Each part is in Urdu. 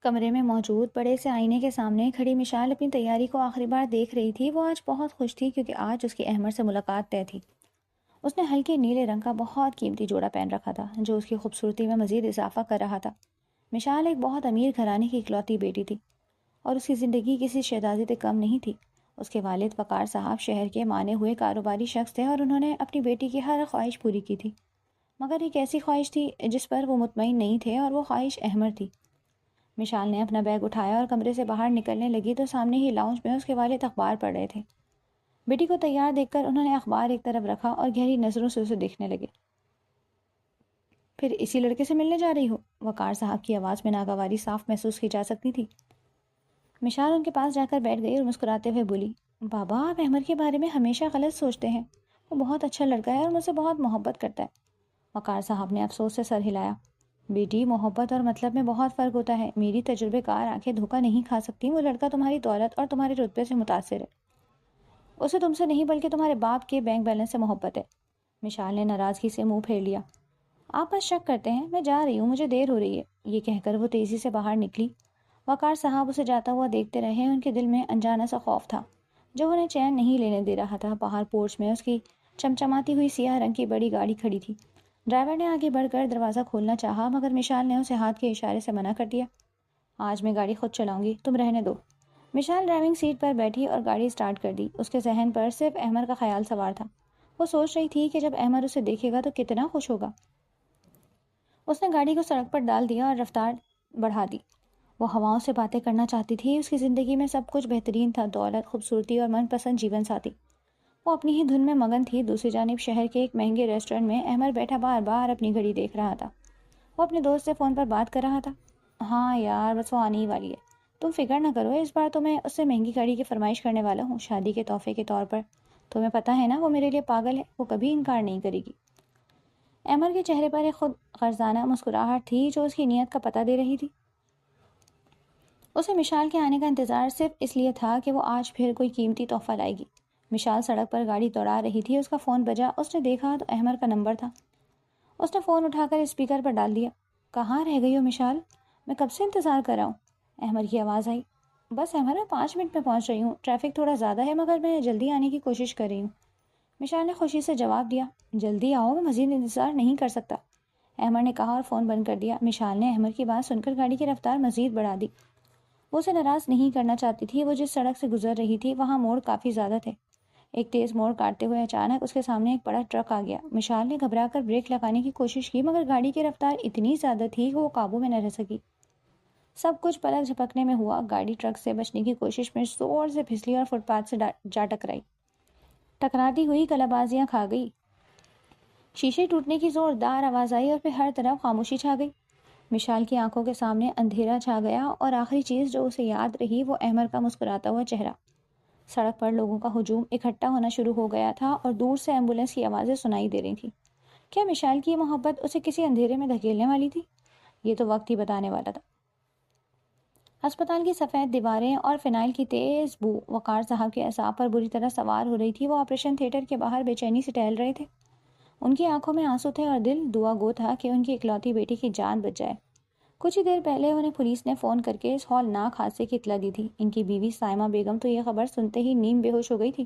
کمرے میں موجود بڑے سے آئینے کے سامنے کھڑی مشال اپنی تیاری کو آخری بار دیکھ رہی تھی۔ وہ آج بہت خوش تھی کیونکہ آج اس کی احمد سے ملاقات طے تھی۔ اس نے ہلکے نیلے رنگ کا بہت قیمتی جوڑا پہن رکھا تھا جو اس کی خوبصورتی میں مزید اضافہ کر رہا تھا۔ مشال ایک بہت امیر گھرانے کی اکلوتی بیٹی تھی اور اس کی زندگی کسی شہزادی سے کم نہیں تھی۔ اس کے والد وقار صاحب شہر کے مانے ہوئے کاروباری شخص تھے اور انہوں نے اپنی بیٹی کی ہر خواہش پوری کی تھی، مگر ایک ایسی خواہش تھی جس پر وہ مطمئن نہیں تھے اور وہ خواہش احمد تھی۔ مشال نے اپنا بیگ اٹھایا اور کمرے سے باہر نکلنے لگی تو سامنے ہی لاؤنج میں اس کے والد اخبار پڑھ رہے تھے۔ بیٹی کو تیار دیکھ کر انہوں نے اخبار ایک طرف رکھا اور گہری نظروں سے اسے دیکھنے لگے۔ پھر اسی لڑکے سے ملنے جا رہی ہو؟ وقار صاحب کی آواز میں ناگواری صاف محسوس کی جا سکتی تھی۔ مشال ان کے پاس جا کر بیٹھ گئی اور مسکراتے ہوئے بولی، بابا آپ احمد کے بارے میں ہمیشہ غلط سوچتے ہیں، وہ بہت اچھا لڑکا ہے اور مجھ سے بہت محبت کرتا ہے۔ وقار صاحب نے افسوس سے سر ہلایا۔ بیٹی، محبت اور مطلب میں بہت فرق ہوتا ہے۔ میری تجربے کار آنکھیں دھوکہ نہیں کھا سکتی، وہ لڑکا تمہاری دولت اور تمہارے رتبے سے متاثر ہے، اسے تم سے نہیں بلکہ تمہارے باپ کے بینک بیلنس سے محبت ہے۔ مشال نے ناراضگی سے منہ پھیر لیا۔ آپ بس شک کرتے ہیں، میں جا رہی ہوں، مجھے دیر ہو رہی ہے۔ یہ کہہ کر وہ تیزی سے باہر نکلی۔ وقار صاحب اسے جاتا ہوا دیکھتے رہے۔ ان کے دل میں انجانا سا خوف تھا جو انہیں چین نہیں لینے دے رہا تھا۔ باہر پورچ میں اس کی چمچماتی ہوئی سیاہ رنگ کی بڑی گاڑی کھڑی تھی۔ ڈرائیور نے آگے بڑھ کر دروازہ کھولنا چاہا مگر مشال نے اسے ہاتھ کے اشارے سے منع کر دیا۔ آج میں گاڑی خود چلاؤں گی، تم رہنے دو۔ مشال ڈرائیونگ سیٹ پر بیٹھی اور گاڑی سٹارٹ کر دی۔ اس کے ذہن پر صرف احمد کا خیال سوار تھا۔ وہ سوچ رہی تھی کہ جب احمد اسے دیکھے گا تو کتنا خوش ہوگا۔ اس نے گاڑی کو سڑک پر ڈال دیا اور رفتار بڑھا دی۔ وہ ہواؤں سے باتیں کرنا چاہتی تھی۔ اس کی زندگی میں سب کچھ بہترین تھا، دولت، خوبصورتی اور من پسند جیون ساتھی۔ وہ اپنی ہی دھن میں مگن تھی۔ دوسری جانب شہر کے ایک مہنگے ریسٹورنٹ میں احمد بیٹھا بار بار اپنی گھڑی دیکھ رہا تھا۔ وہ اپنے دوست سے فون پر بات کر رہا تھا۔ ہاں یار، بس وہ آنے ہی والی ہے، تم فکر نہ کرو، اس بار تو میں اس سے مہنگی گھڑی کی فرمائش کرنے والا ہوں، شادی کے تحفے کے طور پر۔ تمہیں پتہ ہے نا وہ میرے لیے پاگل ہے، وہ کبھی انکار نہیں کرے گی۔ احمد کے چہرے پر ایک خود غرضانہ مسکراہٹ تھی جو اس کی نیت کا پتہ دے رہی تھی۔ اسے مشال کے آنے کا انتظار صرف اس لیے تھا کہ وہ آج پھر کوئی قیمتی تحفہ لائے گی۔ مشال سڑک پر گاڑی دوڑا رہی تھی۔ اس کا فون بجا۔ اس نے دیکھا تو احمد کا نمبر تھا۔ اس نے فون اٹھا کر اسپیکر پر ڈال دیا۔ کہاں رہ گئی ہو مشال؟ میں کب سے انتظار کر رہا ہوں۔ احمد کی آواز آئی۔ بس احمد، میں 5 منٹ میں پہنچ رہی ہوں، ٹریفک تھوڑا زیادہ ہے مگر میں جلدی آنے کی کوشش کر رہی ہوں۔ مشال نے خوشی سے جواب دیا، جلدی آؤ، میں مزید انتظار نہیں کر سکتا۔ احمد نے کہا اور فون بند کر دیا۔ مشال نے احمد کی بات سن کر گاڑی کی رفتار مزید بڑھا دی۔ وہ اسے ناراض نہیں کرنا چاہتی تھی۔ وہ جس سڑک سے گزر رہی تھی وہاں موڑ کافی زیادہ تھے۔ ایک تیز موڑ کاٹتے ہوئے اچانک اس کے سامنے ایک بڑا ٹرک آ گیا۔ مشال نے گھبرا کر بریک لگانے کی کوشش کی مگر گاڑی کی رفتار اتنی زیادہ تھی کہ وہ قابو میں نہ رہ سکی۔ سب کچھ پلک جھپکنے میں ہوا۔ گاڑی ٹرک سے بچنے کی کوشش میں زور سے پھسلی اور فٹ پاتھ سے جا ٹکرائی۔ ٹکراتی ہوئی کلابازیاں کھا گئی، شیشے ٹوٹنے کی زوردار آواز آئی اور پھر ہر طرف خاموشی چھا گئی۔ مشال کی آنکھوں کے سامنے اندھیرا چھا گیا اور آخری چیز جو اسے یاد رہی وہ احمد کا مسکراتا ہوا چہرہ۔ سڑک پر لوگوں کا ہجوم اکٹھا ہونا شروع ہو گیا تھا اور دور سے ایمبولینس کی آوازیں سنائی دے رہی تھیں۔ کیا مشال کی یہ محبت اسے کسی اندھیرے میں دھکیلنے والی تھی؟ یہ تو وقت ہی بتانے والا تھا۔ ہسپتال کی سفید دیواریں اور فنائل کی تیز بو وقار صاحب کے اعصاب پر بری طرح سوار ہو رہی تھی۔ وہ آپریشن تھیٹر کے باہر بے چینی سے ٹہل رہے تھے۔ ان کی آنکھوں میں آنسو تھے اور دل دعا گو تھا کہ ان کی اکلوتی بیٹی کی جان بچ جائے۔ کچھ ہی دیر پہلے انہیں پولیس نے فون کر کے اس ہولناک حادثے کی اطلاع دی تھی۔ ان کی بیوی سائمہ بیگم تو یہ خبر سنتے ہی نیم بے ہوش ہو گئی تھی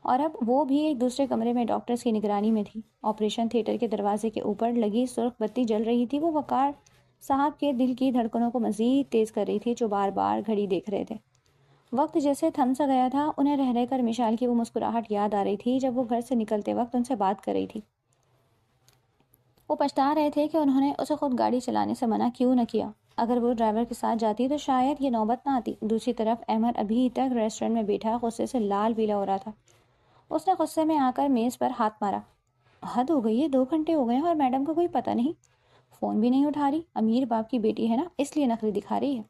اور اب وہ بھی ایک دوسرے کمرے میں ڈاکٹرز کی نگرانی میں تھی۔ آپریشن تھیٹر کے دروازے کے اوپر لگی سرخ بتی جل رہی تھی۔ وہ وقار صاحب کے دل کی دھڑکنوں کو مزید تیز کر رہی تھی جو بار بار گھڑی دیکھ رہے تھے۔ وقت جیسے تھم سا گیا تھا۔ انہیں رہ رہ کر مشال کی وہ مسکراہٹ یاد آ رہی تھی جب وہ گھر سے نکلتے وقت ان سے بات کر رہی تھی۔ وہ پچھتا رہے تھے کہ انہوں نے اسے خود گاڑی چلانے سے منع کیوں نہ کیا۔ اگر وہ ڈرائیور کے ساتھ جاتی تو شاید یہ نوبت نہ آتی۔ دوسری طرف احمد ابھی تک ریسٹورنٹ میں بیٹھا غصے سے لال پیلا ہو رہا تھا۔ اس نے غصے میں آ کر میز پر ہاتھ مارا۔ حد ہو گئی ہے، 2 گھنٹے ہو گئے ہیں اور میڈم کا کوئی پتہ نہیں، فون بھی نہیں اٹھا رہی۔ امیر باپ کی بیٹی ہے نا، اس لیے نخری دکھا رہی ہے۔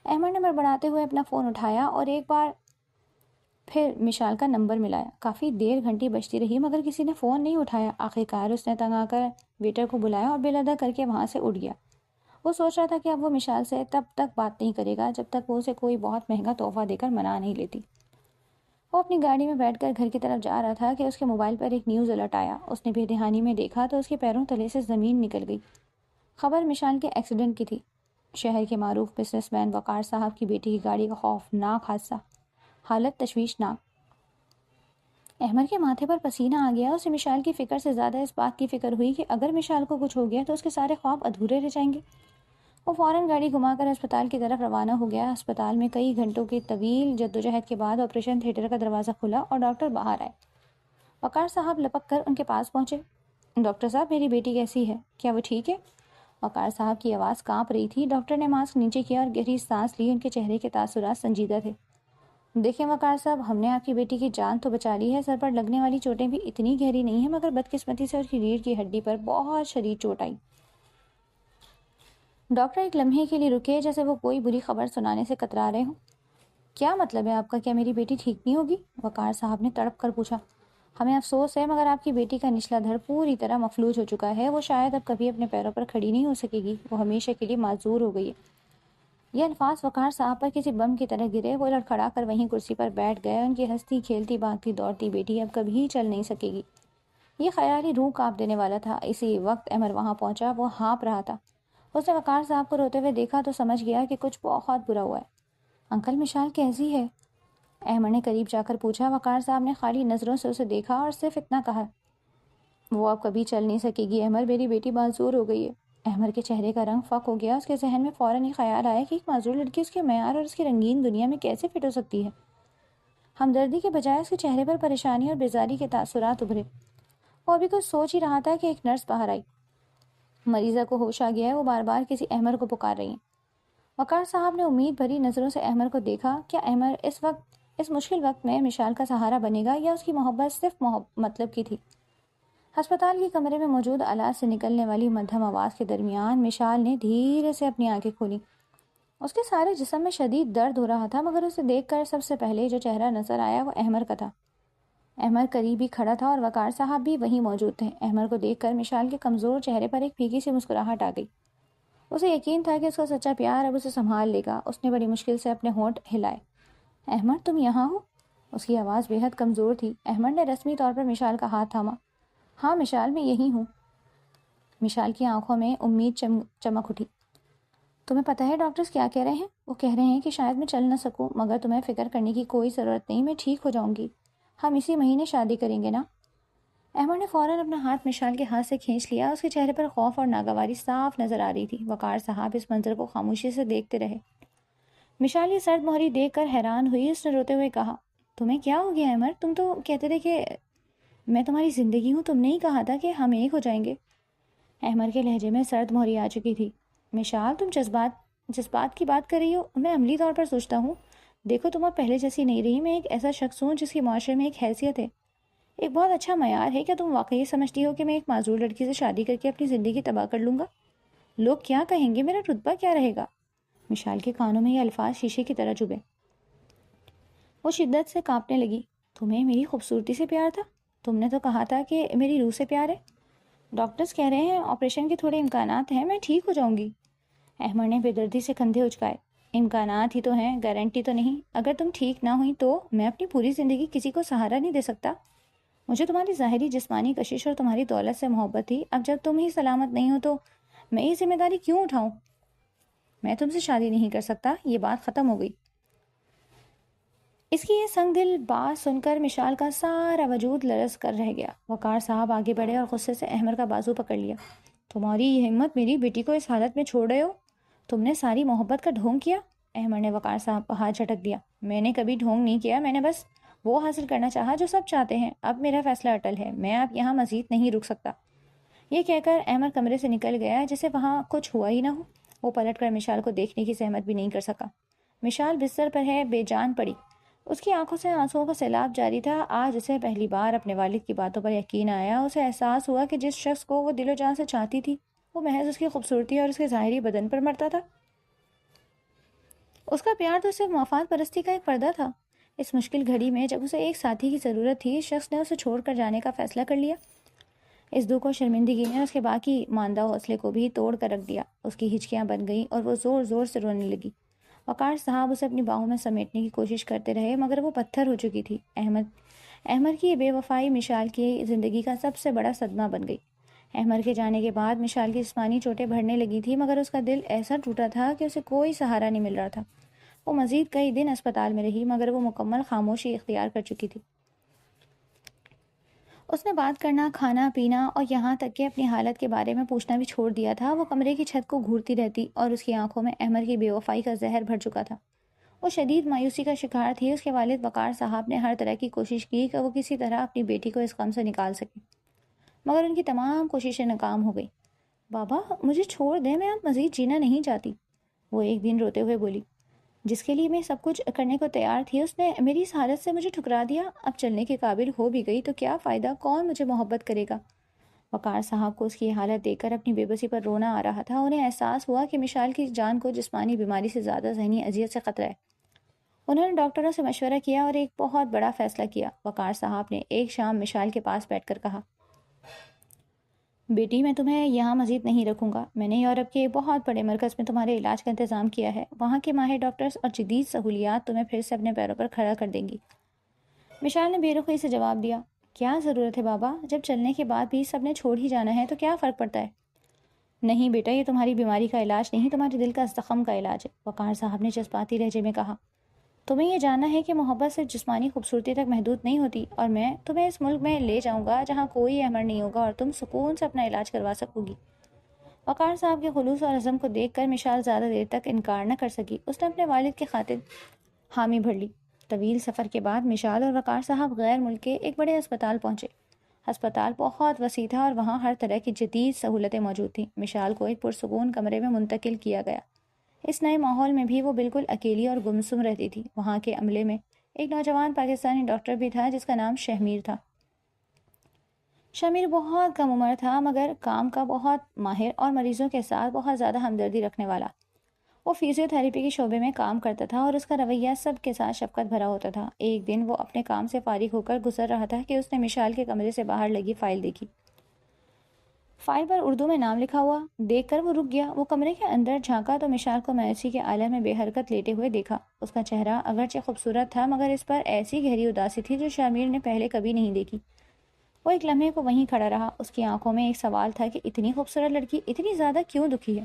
احمد نے بڑبڑاتے ہوئے اپنا فون اٹھایا اور ایک بار پھر مشال کا نمبر ملایا۔ کافی دیر گھنٹی بجتی رہی مگر کسی نے فون نہیں اٹھایا۔ آخرکار اس نے تنگ آ کر ویٹر کو بلایا اور بل ادا کر کے وہاں سے اٹھ گیا۔ وہ سوچ رہا تھا کہ اب وہ مشال سے تب تک بات نہیں کرے گا جب تک وہ اسے کوئی بہت مہنگا تحفہ دے کر منا نہیں لیتی۔ وہ اپنی گاڑی میں بیٹھ کر گھر کی طرف جا رہا تھا کہ اس کے موبائل پر ایک نیوز الرٹ آیا۔ اس نے بے دہانی میں دیکھا تو اس کے پیروں تلے سے زمین نکل گئی۔ خبر مشال کے ایکسیڈنٹ کی تھی۔ شہر کے معروف بزنس مین وقار صاحب کی بیٹی کی گاڑی کا خوفناک حادثہ، حالت تشویشناک۔ احمد کے ماتھے پر پسینہ آ گیا۔ اسے مشال کی فکر سے زیادہ اس بات کی فکر ہوئی کہ اگر مشال کو کچھ ہو گیا تو اس کے سارے خواب ادھورے رہ جائیں گے۔ وہ فوراً گاڑی گھما کر اسپتال کی طرف روانہ ہو گیا۔ اسپتال میں کئی گھنٹوں کی طویل جدوجہد کے بعد آپریشن تھیٹر کا دروازہ کھلا اور ڈاکٹر باہر آئے۔ وقار صاحب لپک کر ان کے پاس پہنچے۔ ڈاکٹر صاحب، میری بیٹی کیسی ہے؟ کیا وہ ٹھیک ہے؟ وقار صاحب کی آواز کانپ رہی تھی۔ ڈاکٹر نے ماسک نیچے کیا اور گہری سانس لی۔ ان کے چہرے کے تاثرات سنجیدہ تھے۔ دیکھیں وقار صاحب، ہم نے آپ کی بیٹی کی جان تو بچا لی ہے، سر پر لگنے والی چوٹیں بھی اتنی گہری نہیں ہیں، مگر بدقسمتی سے اس کی ریڑھ کی ہڈی پر بہت شدید چوٹ آئی۔ ڈاکٹر ایک لمحے کے لیے رکے، جیسے وہ کوئی بری خبر سنانے سے کترا رہے ہوں۔ کیا مطلب ہے آپ کا؟ کیا میری بیٹی ٹھیک نہیں ہوگی؟ وقار صاحب نے تڑپ کر پوچھا۔ ہمیں افسوس ہے، مگر آپ کی بیٹی کا نچلا دھڑ پوری طرح مفلوج ہو چکا ہے۔ وہ شاید اب کبھی اپنے پیروں پر کھڑی نہیں ہو سکے گی۔ وہ ہمیشہ کے لیے معذور ہو گئی ہے۔ یہ الفاظ وقار صاحب پر کسی بم کی طرح گرے۔ وہ لڑکھڑا کر وہیں کرسی پر بیٹھ گئے۔ ان کی ہنستی کھیلتی بھاگتی دوڑتی بیٹی اب کبھی چل نہیں سکے گی۔ یہ خیال ہی روح کانپ دینے والا تھا۔ اسی وقت احمد وہاں پہنچا۔ وہ ہانپ رہا تھا۔ اس نے وقار صاحب کو روتے ہوئے دیکھا تو سمجھ گیا کہ کچھ بہت برا ہوا ہے۔ انکل، مشال کیسی ہے؟ احمد نے قریب جا کر پوچھا۔ وقار صاحب نے خالی نظروں سے اسے دیکھا اور صرف اتنا کہا، وہ اب کبھی چل نہیں سکے گی احمد، میری بیٹی معذور ہو گئی ہے۔ احمد کے چہرے کا رنگ فاق ہو گیا۔ اس کے ذہن میں فوراً یہ خیال آیا کہ ایک معذور لڑکی اس کے معیار اور اس کی رنگین دنیا میں کیسے فٹ ہو سکتی ہے۔ ہمدردی کے بجائے اس کے چہرے پر پریشانی اور بیزاری کے تاثرات ابھرے۔ وہ ابھی کچھ سوچ ہی رہا تھا کہ ایک نرس باہر آئی۔ مریضہ کو ہوش آ گیا ہے، وہ بار بار کسی احمد کو پکار رہی ہیں۔ وقار صاحب نے امید بھری نظروں سے احمد کو دیکھا۔ کیا احمد اس مشکل وقت میں مشال کا سہارا بنے گا، یا اس کی محبت صرف مطلب کی تھی؟ ہسپتال کے کمرے میں موجود آلات سے نکلنے والی مدھم آواز کے درمیان مشال نے دھیرے سے اپنی آنکھیں کھولی۔ اس کے سارے جسم میں شدید درد ہو رہا تھا، مگر اسے دیکھ کر سب سے پہلے جو چہرہ نظر آیا وہ احمد کا تھا۔ احمد قریب ہی کھڑا تھا اور وقار صاحب بھی وہیں موجود تھے۔ احمد کو دیکھ کر مشال کے کمزور چہرے پر ایک پھیکی سی مسکراہٹ آ گئی۔ اسے یقین تھا کہ اس کا سچا پیار اب اسے سنبھال لے گا۔ اس نے بڑی مشکل سے اپنے ہونٹ ہلائے۔ احمد، تم یہاں ہو؟ اس کی آواز بے حد کمزور تھی۔ احمد نے رسمی طور پر مشال کا ہاتھ تھاما۔ ہاں مشال، میں یہی ہوں۔ مشال کی آنکھوں میں امید چمک اٹھی۔ تمہیں پتہ ہے ڈاکٹرز کیا کہہ رہے ہیں؟ وہ کہہ رہے ہیں کہ شاید میں چل نہ سکوں، مگر تمہیں فکر کرنے کی کوئی ضرورت نہیں، میں ٹھیک ہو جاؤں گی۔ ہم اسی مہینے شادی کریں گے نا؟ احمد نے فوراً اپنا ہاتھ مشال کے ہاتھ سے کھینچ لیا۔ اس کے چہرے پر خوف اور ناگواری صاف نظر آ رہی تھی۔ وقار صاحب اس منظر کو خاموشی سے دیکھتے رہے۔ مشال یہ سرد مہری دیکھ کر حیران ہوئی۔ اس نے روتے ہوئے کہا، تمہیں کیا ہو گیا احمد؟ تم تو کہتے تھے کہ میں تمہاری زندگی ہوں، تم نے ہی کہا تھا کہ ہم ایک ہو جائیں گے۔ احمد کے لہجے میں سرد مہری آ چکی تھی۔ مشال، تم جذبات کی بات کر رہی ہو، میں عملی طور پر سوچتا ہوں۔ دیکھو، تم اب پہلے جیسی نہیں رہی۔ میں ایک ایسا شخص ہوں جس کی معاشرے میں ایک حیثیت ہے، ایک بہت اچھا معیار ہے۔ کیا تم واقعی سمجھتی ہو کہ میں ایک معذور لڑکی سے شادی کر کے اپنی زندگی تباہ کر لوں گا؟ لوگ کیا کہیں گے؟ میرا رتبہ کیا رہے گا؟ مشال کے کانوں میں یہ الفاظ شیشے کی طرح چبھے۔ وہ شدت سے کانپنے لگی۔ تمہیں میری خوبصورتی سے پیار تھا؟ تم نے تو کہا تھا کہ میری روح سے پیار ہے۔ ڈاکٹرز کہہ رہے ہیں آپریشن کے تھوڑے امکانات ہیں، میں ٹھیک ہو جاؤں گی۔ احمد نے بے دردی سے کندھے اچکائے۔ امکانات ہی تو ہیں، گارنٹی تو نہیں۔ اگر تم ٹھیک نہ ہوئی تو میں اپنی پوری زندگی کسی کو سہارا نہیں دے سکتا۔ مجھے تمہاری ظاہری جسمانی کشش اور تمہاری دولت سے محبت تھی۔ اب جب تم ہی سلامت نہیں ہو تو میں یہ ذمہ داری کیوں اٹھاؤں؟ میں تم سے شادی نہیں کر سکتا، یہ بات ختم ہو گئی۔ اس کی یہ سنگ دل بات سن کر مشال کا سارا وجود لرز کر رہ گیا۔ وقار صاحب آگے بڑھے اور غصے سے احمد کا بازو پکڑ لیا۔ تمہاری یہ ہمت میری بیٹی کو اس حالت میں چھوڑ رہے ہو؟ تم نے ساری محبت کا ڈھونگ کیا۔ احمد نے وقار صاحب پر ہاتھ جھٹک دیا۔ میں نے کبھی ڈھونگ نہیں کیا، میں نے بس وہ حاصل کرنا چاہا جو سب چاہتے ہیں۔ اب میرا فیصلہ اٹل ہے، میں اب یہاں مزید نہیں رک سکتا۔ یہ کہہ کر احمد کمرے سے نکل گیا جیسے وہاں کچھ ہوا ہی نہ ہو۔ وہ پلٹ کر مشال کو دیکھنے کی زحمت بھی نہیں کر سکا۔ مشال بستر پر ہے، بے جان پڑی۔ اس کی آنکھوں سے آنسوؤں کا سیلاب جاری تھا۔ آج اسے پہلی بار اپنے والد کی باتوں پر یقین آیا۔ اسے احساس ہوا کہ جس شخص کو وہ دل و جان سے چاہتی تھی، وہ محض اس کی خوبصورتی اور اس کے ظاہری بدن پر مرتا تھا۔ اس کا پیار تو صرف مفاد پرستی کا ایک پردہ تھا۔ اس مشکل گھڑی میں جب اسے ایک ساتھی کی ضرورت تھی، اس شخص نے اسے چھوڑ کر جانے کا فیصلہ کر لیا۔ اس دکھ و شرمندگی نے اس کے باقی ماندہ حوصلے کو بھی توڑ کر رکھ دیا۔ اس کی ہچکیاں بن گئیں اور وہ زور زور سے رونے لگی۔ وقار صاحب اسے اپنی باہوں میں سمیٹنے کی کوشش کرتے رہے، مگر وہ پتھر ہو چکی تھی۔ احمد کی یہ بے وفائی مشال کی زندگی کا سب سے بڑا صدمہ بن گئی۔ احمر کے جانے کے بعد مشال کی جسمانی چوٹیں بڑھنے لگی تھی، مگر اس کا دل ایسا ٹوٹا تھا کہ اسے کوئی سہارا نہیں مل رہا تھا۔ وہ مزید کئی دن اسپتال میں رہی، مگر وہ مکمل خاموشی اختیار کر چکی تھی۔ اس نے بات کرنا، کھانا پینا اور یہاں تک کہ اپنی حالت کے بارے میں پوچھنا بھی چھوڑ دیا تھا۔ وہ کمرے کی چھت کو گھورتی رہتی اور اس کی آنکھوں میں احمر کی بے وفائی کا زہر بھر چکا تھا۔ وہ شدید مایوسی کا شکار تھی۔ اس کے والد وقار صاحب نے ہر طرح کی کوشش کی کہ وہ کسی طرح اپنی بیٹی کو اس غم سے نکال سکے، مگر ان کی تمام کوششیں ناکام ہو گئی۔ بابا مجھے چھوڑ دیں، میں اب مزید جینا نہیں چاہتی، وہ ایک دن روتے ہوئے بولی۔ جس کے لیے میں سب کچھ کرنے کو تیار تھی، اس نے میری اس حالت سے مجھے ٹھکرا دیا۔ اب چلنے کے قابل ہو بھی گئی تو کیا فائدہ، کون مجھے محبت کرے گا؟ وقار صاحب کو اس کی حالت دیکھ کر اپنی بے بسی پر رونا آ رہا تھا۔ انہیں احساس ہوا کہ مشال کی جان کو جسمانی بیماری سے زیادہ ذہنی اذیت سے خطرہ ہے۔ انہوں نے ڈاکٹروں سے مشورہ کیا اور ایک بہت بڑا فیصلہ کیا۔ وقار صاحب نے ایک شام مشال کے پاس بیٹھ کر کہا، بیٹی میں تمہیں یہاں مزید نہیں رکھوں گا۔ میں نے یورپ کے ایک بہت بڑے مرکز میں تمہارے علاج کا انتظام کیا ہے۔ وہاں کے ماہر ڈاکٹرز اور جدید سہولیات تمہیں پھر سے اپنے پیروں پر کھڑا کر دیں گی۔ مشال نے بے رخی سے جواب دیا، کیا ضرورت ہے بابا؟ جب چلنے کے بعد بھی سب نے چھوڑ ہی جانا ہے تو کیا فرق پڑتا ہے؟ نہیں بیٹا، یہ تمہاری بیماری کا علاج نہیں، تمہارے دل کا زخم کا علاج ہے، وقار صاحب نے جذباتی لہجے میں کہا۔ تمہیں یہ جاننا ہے کہ محبت صرف جسمانی خوبصورتی تک محدود نہیں ہوتی، اور میں تمہیں اس ملک میں لے جاؤں گا جہاں کوئی احمر نہیں ہوگا اور تم سکون سے اپنا علاج کروا سکو گی۔ وقار صاحب کے خلوص اور عزم کو دیکھ کر مشال زیادہ دیر تک انکار نہ کر سکی۔ اس نے اپنے والد کی خاطر حامی بھر لی۔ طویل سفر کے بعد مشال اور وقار صاحب غیر ملک کے ایک بڑے اسپتال پہنچے۔ ہسپتال بہت وسیع تھا اور وہاں ہر طرح کی جدید سہولتیں موجود تھیں۔ مشال کو ایک پرسکون کمرے میں منتقل کیا گیا۔ اس نئے ماحول میں بھی وہ بالکل اکیلی اور گمسم رہتی تھی۔ وہاں کے عملے میں ایک نوجوان پاکستانی ڈاکٹر بھی تھا جس کا نام شہمیر تھا۔ شمیر بہت کم عمر تھا، مگر کام کا بہت ماہر اور مریضوں کے ساتھ بہت زیادہ ہمدردی رکھنے والا۔ وہ فزیو تھراپی کے شعبے میں کام کرتا تھا اور اس کا رویہ سب کے ساتھ شفقت بھرا ہوتا تھا۔ ایک دن وہ اپنے کام سے فارغ ہو کر گزر رہا تھا کہ اس نے مشال کے کمرے سے باہر لگی فائل دیکھی۔ فائل پر اردو میں نام لکھا ہوا دیکھ کر وہ رک گیا۔ وہ کمرے کے اندر جھانکا تو مشال کو مایوسی کے عالم میں بے حرکت لیٹے ہوئے دیکھا۔ اس کا چہرہ اگرچہ خوبصورت تھا، مگر اس پر ایسی گہری اداسی تھی جو شامیر نے پہلے کبھی نہیں دیکھی۔ وہ ایک لمحے کو وہیں کھڑا رہا۔ اس کی آنکھوں میں ایک سوال تھا کہ اتنی خوبصورت لڑکی اتنی زیادہ کیوں دکھی ہے؟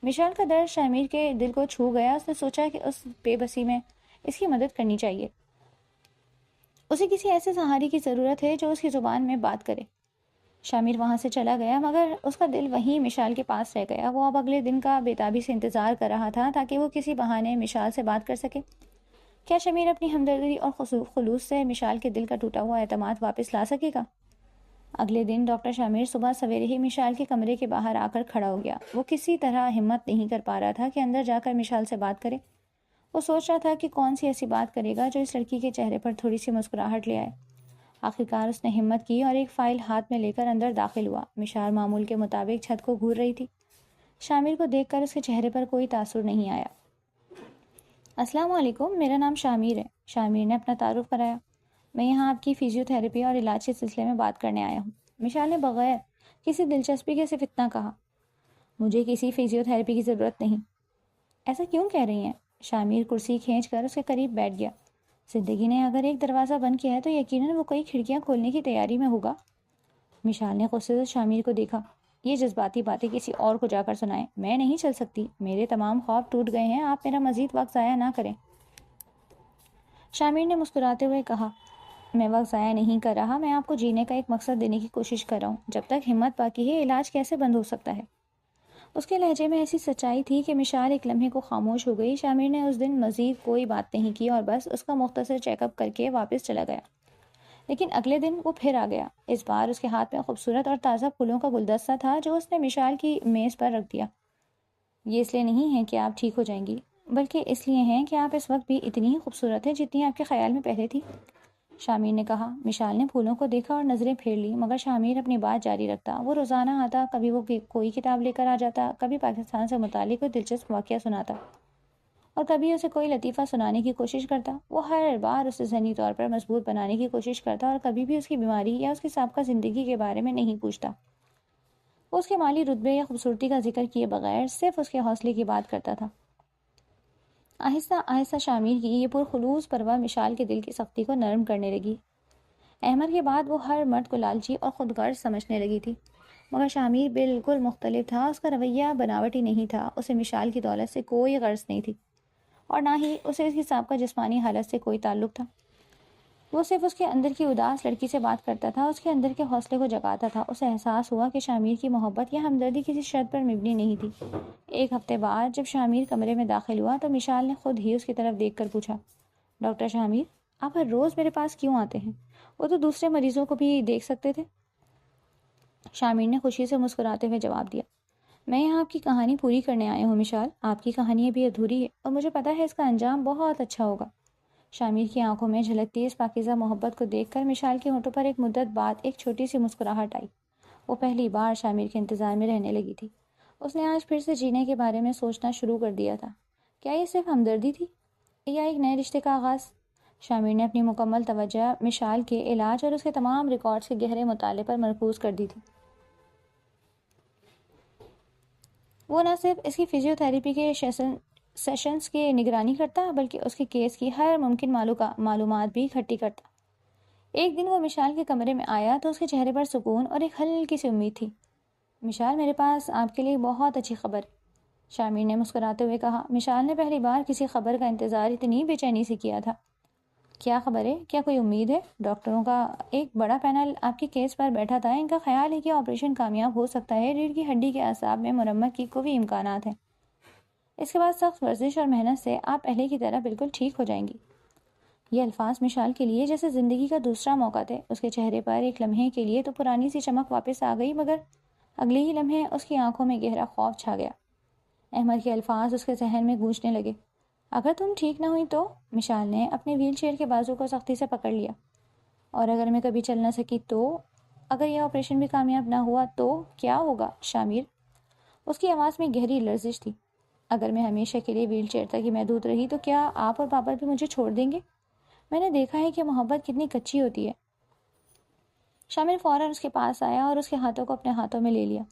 مشال کا درد شامیر کے دل کو چھو گیا۔ اس نے سوچا کہ اس بے بسی میں اس کی مدد کرنی چاہیے۔ اسے کسی ایسے سہارے کی ضرورت ہے جو اس کی زبان میں بات کرے۔ شامیر وہاں سے چلا گیا، مگر اس کا دل وہیں مشال کے پاس رہ گیا۔ وہ اب اگلے دن کا بےتابی سے انتظار کر رہا تھا تاکہ وہ کسی بہانے مشال سے بات کر سکے۔ کیا شامیر اپنی ہمدردی اور خلوص سے مشال کے دل کا ٹوٹا ہوا اعتماد واپس لا سکے گا؟ اگلے دن ڈاکٹر شامیر صبح سویرے ہی مشال کے کمرے کے باہر آ کر کھڑا ہو گیا۔ وہ کسی طرح ہمت نہیں کر پا رہا تھا کہ اندر جا کر مشال سے بات کرے۔ وہ سوچ رہا تھا کہ کون سی ایسی بات کرے گا جو اس لڑکی کے چہرے پر تھوڑی سی مسکراہٹ لے آئے۔ آخرکار اس نے ہمت کی اور ایک فائل ہاتھ میں لے کر اندر داخل ہوا۔ مشال معمول کے مطابق چھت کو گھور رہی تھی۔ شامیر کو دیکھ کر اس کے چہرے پر کوئی تاثر نہیں آیا۔ السلام علیکم، میرا نام شامیر ہے، شامیر نے اپنا تعارف کرایا۔ میں یہاں آپ کی فزیو تھراپی اور علاج کے سلسلے میں بات کرنے آیا ہوں۔ مشال نے بغیر کسی دلچسپی کے صرف اتنا کہا۔ مجھے کسی فزیو تھراپی کی ضرورت نہیں۔ ایسا کیوں کہہ رہی ہیں؟ شامیر کرسی کھینچ کر اس کے قریب بیٹھ گیا۔ زندگی نے اگر ایک دروازہ بند کیا ہے تو یقیناً وہ کئی کھڑکیاں کھولنے کی تیاری میں ہوگا۔ مشال نے غصے سے شامیر کو دیکھا۔ یہ جذباتی باتیں کسی اور کو جا کر سنائیں، میں نہیں چل سکتی، میرے تمام خواب ٹوٹ گئے ہیں، آپ میرا مزید وقت ضائع نہ کریں۔ شامیر نے مسکراتے ہوئے کہا، میں وقت ضائع نہیں کر رہا، میں آپ کو جینے کا ایک مقصد دینے کی کوشش کر رہا ہوں۔ جب تک ہمت باقی ہے علاج کیسے بند ہو سکتا ہے؟ اس کے لہجے میں ایسی سچائی تھی کہ مشال ایک لمحے کو خاموش ہو گئی۔ شامیر نے اس دن مزید کوئی بات نہیں کی اور بس اس کا مختصر چیک اپ کر کے واپس چلا گیا۔ لیکن اگلے دن وہ پھر آ گیا۔ اس بار اس کے ہاتھ میں خوبصورت اور تازہ پھولوں کا گلدستہ تھا جو اس نے مشال کی میز پر رکھ دیا۔ یہ اس لیے نہیں ہے کہ آپ ٹھیک ہو جائیں گی، بلکہ اس لیے ہیں کہ آپ اس وقت بھی اتنی ہی خوبصورت ہیں جتنی آپ کے خیال میں پہلے تھی، شامیر نے کہا۔ مشال نے پھولوں کو دیکھا اور نظریں پھیر لی، مگر شامیر اپنی بات جاری رکھتا۔ وہ روزانہ آتا، کبھی وہ کوئی کتاب لے کر آ جاتا، کبھی پاکستان سے متعلق کوئی دلچسپ واقعہ سناتا اور کبھی اسے کوئی لطیفہ سنانے کی کوشش کرتا۔ وہ ہر بار اسے ذہنی طور پر مضبوط بنانے کی کوشش کرتا اور کبھی بھی اس کی بیماری یا اس کی سابقہ زندگی کے بارے میں نہیں پوچھتا۔ وہ اس کے مالی رتبے یا خوبصورتی کا ذکر کیے بغیر صرف اس کے حوصلے کی بات کرتا تھا۔ آہستہ آہستہ شامیر کی یہ پرخلوص پرواہ مشال کے دل کی سختی کو نرم کرنے لگی۔ احمد کے بعد وہ ہر مرد کو لالچی اور خود غرض سمجھنے لگی تھی۔ مگر شامیر بالکل مختلف تھا. اس کا رویہ بناوٹی نہیں تھا. اسے مشال کی دولت سے کوئی غرض نہیں تھی اور نہ ہی اسے اس کی سابقہ جسمانی حالت سے کوئی تعلق تھا. وہ صرف اس کے اندر کی اداس لڑکی سے بات کرتا تھا، اس کے اندر کے حوصلے کو جگاتا تھا. اسے احساس ہوا کہ شامیر کی محبت یا ہمدردی کسی شرط پر مبنی نہیں تھی. ایک ہفتے بعد جب شامیر کمرے میں داخل ہوا تو مشال نے خود ہی اس کی طرف دیکھ کر پوچھا، ڈاکٹر شامیر، آپ ہر روز میرے پاس کیوں آتے ہیں؟ وہ تو دوسرے مریضوں کو بھی دیکھ سکتے تھے. شامیر نے خوشی سے مسکراتے ہوئے جواب دیا، میں یہاں آپ کی کہانی پوری کرنے آیا ہوں مشال. آپ کی کہانی ابھی ادھوری ہے اور مجھے پتا ہے اس کا انجام بہت اچھا ہوگا. شامیر کی آنکھوں میں جھلکتی اس پاکیزہ محبت کو دیکھ کر مشال کے ہونٹوں پر ایک مدت بعد ایک چھوٹی سی مسکراہٹ آئی. وہ پہلی بار شامیر کے انتظار میں رہنے لگی تھی. اس نے آج پھر سے جینے کے بارے میں سوچنا شروع کر دیا تھا. کیا یہ صرف ہمدردی تھی یا ایک نئے رشتے کا آغاز؟ شامیر نے اپنی مکمل توجہ مشال کے علاج اور اس کے تمام ریکارڈز کے گہرے مطالعے پر مرکوز کر دی تھی. وہ نہ صرف اس کی فزیو تھراپی کے سیشنز کی نگرانی کرتا بلکہ اس کے کیس کی ہر ممکن معلومات بھی اکٹھی کرتا. ایک دن وہ مشال کے کمرے میں آیا تو اس کے چہرے پر سکون اور ایک ہلکی سی امید تھی. مشال، میرے پاس آپ کے لیے بہت اچھی خبر ہے، شامیر نے مسکراتے ہوئے کہا. مشال نے پہلی بار کسی خبر کا انتظار اتنی بے چینی سے کیا تھا. کیا خبر ہے؟ کیا کوئی امید ہے؟ ڈاکٹروں کا ایک بڑا پینل آپ کے کیس پر بیٹھا تھا. ان کا خیال ہے کہ آپریشن کامیاب ہو سکتا ہے. ریڑھ کی ہڈی کے اعصاب میں مرمت کی قوی امکانات ہیں. اس کے بعد سخت ورزش اور محنت سے آپ پہلے کی طرح بالکل ٹھیک ہو جائیں گی. یہ الفاظ مشال کے لیے جیسے زندگی کا دوسرا موقع تھے. اس کے چہرے پر ایک لمحے کے لیے تو پرانی سی چمک واپس آ گئی، مگر اگلے ہی لمحے اس کی آنکھوں میں گہرا خوف چھا گیا. احمد کے الفاظ اس کے ذہن میں گونجنے لگے. اگر تم ٹھیک نہ ہوئی تو؟ مشال نے اپنے ویل چیئر کے بازو کو سختی سے پکڑ لیا. اور اگر میں کبھی چل نہ سکی تو؟ اگر یہ آپریشن بھی کامیاب نہ ہوا تو کیا ہوگا شامیر؟ اس کی آواز میں گہری لرزش تھی. اگر میں ہمیشہ کے لیے ویل چیئر تک ہی محدود رہی تو کیا آپ اور پاپا بھی مجھے چھوڑ دیں گے؟ میں نے دیکھا ہے کہ محبت کتنی کچی ہوتی ہے. شامیر فوراً اس کے پاس آیا اور اس کے ہاتھوں کو اپنے ہاتھوں میں لے لیا.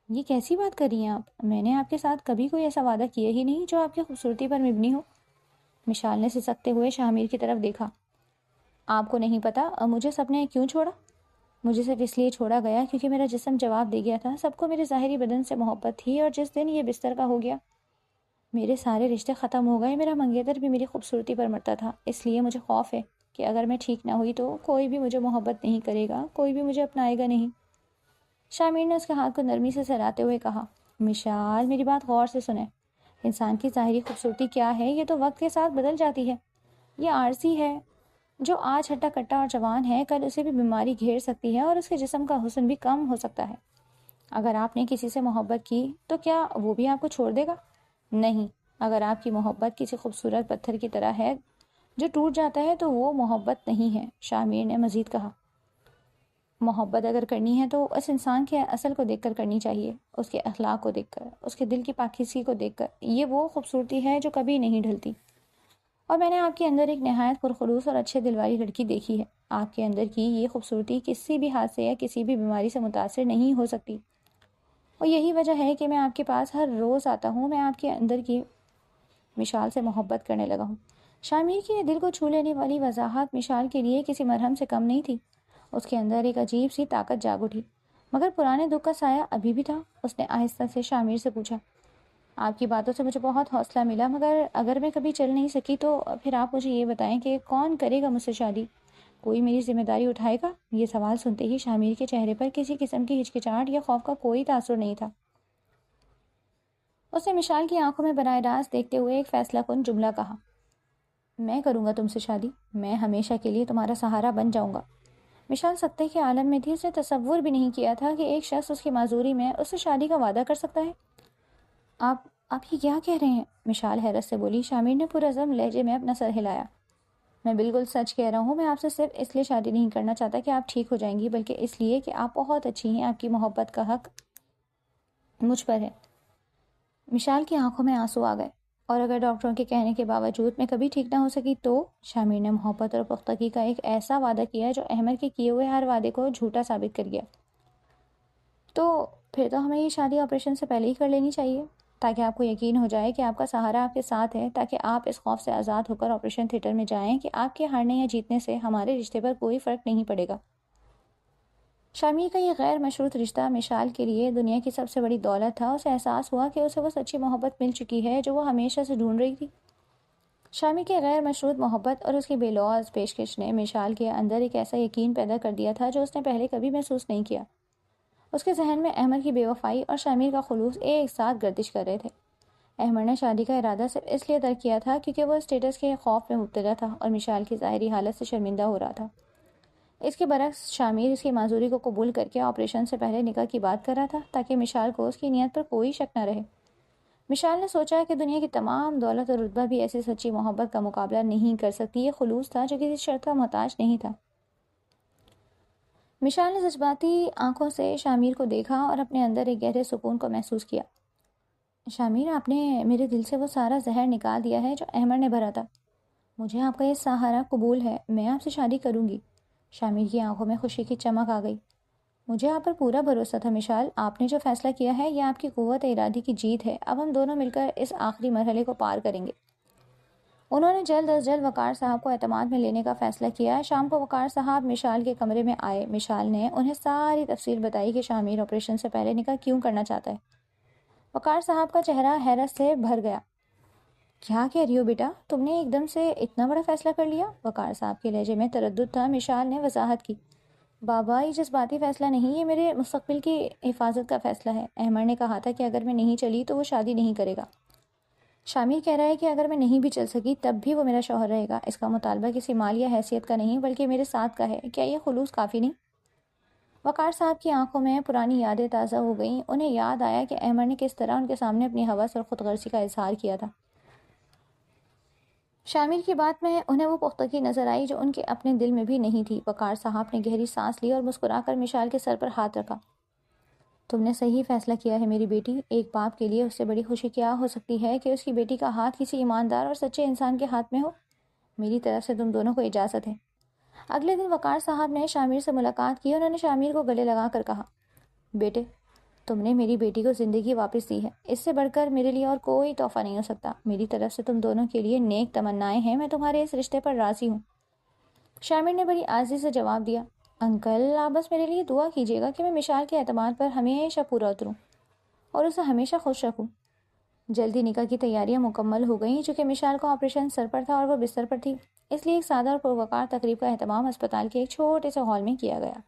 یہ کیسی بات کر رہی ہیں آپ؟ میں نے آپ کے ساتھ کبھی کوئی ایسا وعدہ کیا ہی نہیں جو آپ کی خوبصورتی پر مبنی ہو. مشال نے سسکتے ہوئے شامیر کی طرف دیکھا. آپ کو نہیں پتا مجھے سب نے کیوں چھوڑا؟ مجھے صرف اس لیے چھوڑا گیا کیونکہ میرا جسم جواب دے گیا تھا. سب کو میرے ظاہری بدن سے محبت تھی اور جس دن یہ بستر کا ہو گیا میرے سارے رشتے ختم ہو گئے. میرا منگیتر بھی میری خوبصورتی پر مرتا تھا. اس لیے مجھے خوف ہے کہ اگر میں ٹھیک نہ ہوئی تو کوئی بھی مجھے محبت نہیں کرے گا، کوئی بھی مجھے اپنائے گا نہیں. شامیر نے اس کے ہاتھ کو نرمی سے سہلاتے ہوئے کہا، مشال میری بات غور سے سنیں. انسان کی ظاہری خوبصورتی کیا ہے یہ تو وقت کے ساتھ بدل جاتی ہے. یہ عارضی ہے. جو آج ہٹا کٹا اور جوان ہے کل اسے بھی بیماری گھیر سکتی ہے اور اس کے جسم کا حسن بھی کم ہو سکتا ہے. اگر آپ نے کسی سے محبت کی تو کیا وہ بھی آپ کو چھوڑ دے گا؟ نہیں. اگر آپ کی محبت کسی خوبصورت پتھر کی طرح ہے جو ٹوٹ جاتا ہے تو وہ محبت نہیں ہے. شامیر نے مزید کہا، محبت اگر کرنی ہے تو اس انسان کے اصل کو دیکھ کر کرنی چاہیے، اس کے اخلاق کو دیکھ کر، اس کے دل کی پاکیزگی کو دیکھ کر. یہ وہ خوبصورتی ہے جو کبھی نہیں ڈھلتی. اور میں نے آپ کے اندر ایک نہایت پرخلوص اور اچھے دل والی لڑکی دیکھی ہے. آپ کے اندر کی یہ خوبصورتی کسی بھی حادثے یا کسی بھی بیماری سے متاثر نہیں ہو سکتی. اور یہی وجہ ہے کہ میں آپ کے پاس ہر روز آتا ہوں. میں آپ کے اندر کی مشال سے محبت کرنے لگا ہوں. شامیر کی یہ دل کو چھو لینے والی وضاحت مشال کے لیے کسی مرہم سے کم نہیں تھی. اس کے اندر ایک عجیب سی طاقت جاگ اٹھی، مگر پرانے دکھ کا سایہ ابھی بھی تھا. اس نے آہستہ سے شامیر سے پوچھا، آپ کی باتوں سے مجھے بہت حوصلہ ملا، مگر اگر میں کبھی چل نہیں سکی تو پھر آپ مجھے یہ بتائیں کہ کون کرے گا مجھ سے شادی؟ کوئی میری ذمہ داری اٹھائے گا؟ یہ سوال سنتے ہی شامیر کے چہرے پر کسی قسم کی ہچکچاہٹ یا خوف کا کوئی تاثر نہیں تھا. اس نے مشال کی آنکھوں میں براہ راست دیکھتے ہوئے ایک فیصلہ کن جملہ کہا، میں کروں گا تم سے شادی. میں ہمیشہ کے لیے تمہارا سہارا بن جاؤں گا. مشال سکتے کے عالم میں تھی. اس نے تصور بھی نہیں کیا تھا کہ ایک شخص اس کی معذوری میں اس سے شادی کا وعدہ کر سکتا ہے. آپ یہ کیا کہہ رہے ہیں؟ مشال حیرت سے بولی. شامیر نے پرعزم لہجے میں اپنا سر ہلایا. میں بالکل سچ کہہ رہا ہوں. میں آپ سے صرف اس لیے شادی نہیں کرنا چاہتا کہ آپ ٹھیک ہو جائیں گی، بلکہ اس لیے کہ آپ بہت اچھی ہیں. آپ کی محبت کا حق مجھ پر ہے. مشال کی آنکھوں میں آنسو آ گئے. اور اگر ڈاکٹروں کے کہنے کے باوجود میں کبھی ٹھیک نہ ہو سکی تو؟ شامیر نے محبت اور پختگی کا ایک ایسا وعدہ کیا جو احمد کے کیے ہوئے ہر وعدے کو جھوٹا ثابت کر گیا. تو پھر تو ہمیں یہ شادی آپریشن سے پہلے ہی کر لینی چاہیے تاکہ آپ کو یقین ہو جائے کہ آپ کا سہارا آپ کے ساتھ ہے، تاکہ آپ اس خوف سے آزاد ہو کر آپریشن تھیٹر میں جائیں کہ آپ کے ہارنے یا جیتنے سے ہمارے رشتے پر کوئی فرق نہیں پڑے گا. شامیر کا یہ غیر مشروط رشتہ مشال کے لیے دنیا کی سب سے بڑی دولت تھا. اسے احساس ہوا کہ اسے وہ سچی محبت مل چکی ہے جو وہ ہمیشہ سے ڈھونڈ رہی تھی. شامیر کی غیر مشروط محبت اور اس کی بے لوث پیشکش نے مشال کے اندر ایک ایسا یقین پیدا کر دیا تھا جو اس نے پہلے کبھی محسوس نہیں کیا. اس کے ذہن میں احمد کی بے وفائی اور شامیر کا خلوص ایک ساتھ گردش کر رہے تھے. احمد نے شادی کا ارادہ صرف اس لیے ترک کیا تھا کیونکہ وہ اسٹیٹس کے خوف میں مبتلا تھا اور مشال کی ظاہری حالت سے شرمندہ ہو رہا تھا. اس کے برعکس شامیر اس کی معذوری کو قبول کر کے آپریشن سے پہلے نکاح کی بات کر رہا تھا تاکہ مشال کو اس کی نیت پر کوئی شک نہ رہے. مشال نے سوچا کہ دنیا کی تمام دولت اور رتبہ بھی ایسی سچی محبت کا مقابلہ نہیں کر سکتی. یہ خلوص تھا جو کسی شرط کا محتاج نہیں تھا. مشال نے جذباتی آنکھوں سے شامیر کو دیکھا اور اپنے اندر ایک گہرے سکون کو محسوس کیا. شامیر، آپ نے میرے دل سے وہ سارا زہر نکال دیا ہے جو احمد نے بھرا تھا. مجھے آپ کا یہ سہارا قبول ہے. میں آپ سے شادی کروں گی. شامیر کی آنکھوں میں خوشی کی چمک آ گئی. مجھے آپ پر پورا بھروسہ تھا مشال. آپ نے جو فیصلہ کیا ہے یہ آپ کی قوت ارادی کی جیت ہے. اب ہم دونوں مل کر اس آخری مرحلے کو پار کریں گے. انہوں نے جلد از جلد وقار صاحب کو اعتماد میں لینے کا فیصلہ کیا. شام کو وقار صاحب مشال کے کمرے میں آئے. مشال نے انہیں ساری تفصیل بتائی کہ شامیر آپریشن سے پہلے نکاح کیوں کرنا چاہتا ہے. وقار صاحب کا چہرہ حیرت سے بھر گیا. کیا کہہ رہی ہو بیٹا؟ تم نے ایک دم سے اتنا بڑا فیصلہ کر لیا؟ وقار صاحب کے لہجے میں تردد تھا. مشال نے وضاحت کی. بابا، یہ جذباتی فیصلہ نہیں، یہ میرے مستقبل کی حفاظت کا فیصلہ ہے. احمد نے کہا تھا کہ اگر میں نہیں چلی تو وہ شادی نہیں کرے گا. شامیر کہہ رہا ہے کہ اگر میں نہیں بھی چل سکی تب بھی وہ میرا شوہر رہے گا. اس کا مطالبہ کسی مال یا حیثیت کا نہیں بلکہ میرے ساتھ کا ہے. کیا یہ خلوص کافی نہیں؟ وقار صاحب کی آنکھوں میں پرانی یادیں تازہ ہو گئیں. انہیں یاد آیا کہ احمد نے کس طرح ان کے سامنے اپنی ہوس اور خود غرضی کا اظہار کیا تھا. شامیر کی بات میں انہیں وہ پختگی نظر آئی جو ان کے اپنے دل میں بھی نہیں تھی. وقار صاحب نے گہری سانس لی اور مسکرا کر مشال کے سر پر ہاتھ رکھا. تم نے صحیح فیصلہ کیا ہے میری بیٹی. ایک باپ کے لیے اس سے بڑی خوشی کیا ہو سکتی ہے کہ اس کی بیٹی کا ہاتھ کسی ایماندار اور سچے انسان کے ہاتھ میں ہو. میری طرف سے تم دونوں کو اجازت ہے. اگلے دن وقار صاحب نے شامیر سے ملاقات کی. انہوں نے شامیر کو گلے لگا کر کہا، بیٹے، تم نے میری بیٹی کو زندگی واپس دی ہے. اس سے بڑھ کر میرے لیے اور کوئی تحفہ نہیں ہو سکتا. میری طرف سے تم دونوں کے لیے نیک تمنائیں ہیں. میں تمہارے اس رشتے پر راضی ہوں. شامیر نے بڑی عاجزی سے جواب دیا، انکل، آپ بس میرے لیے دعا کیجیے گا کہ میں مشال کے اعتماد پر ہمیشہ پورا اتروں اور اسے ہمیشہ خوش رکھوں. جلدی نکاح کی تیاریاں مکمل ہو گئیں. چونکہ مشال کا آپریشن سر پر تھا اور وہ بستر پر تھی، اس لیے ایک سادہ اور پروقار تقریب کا اہتمام ہسپتال کے ایک چھوٹے سے ہال میں کیا گیا.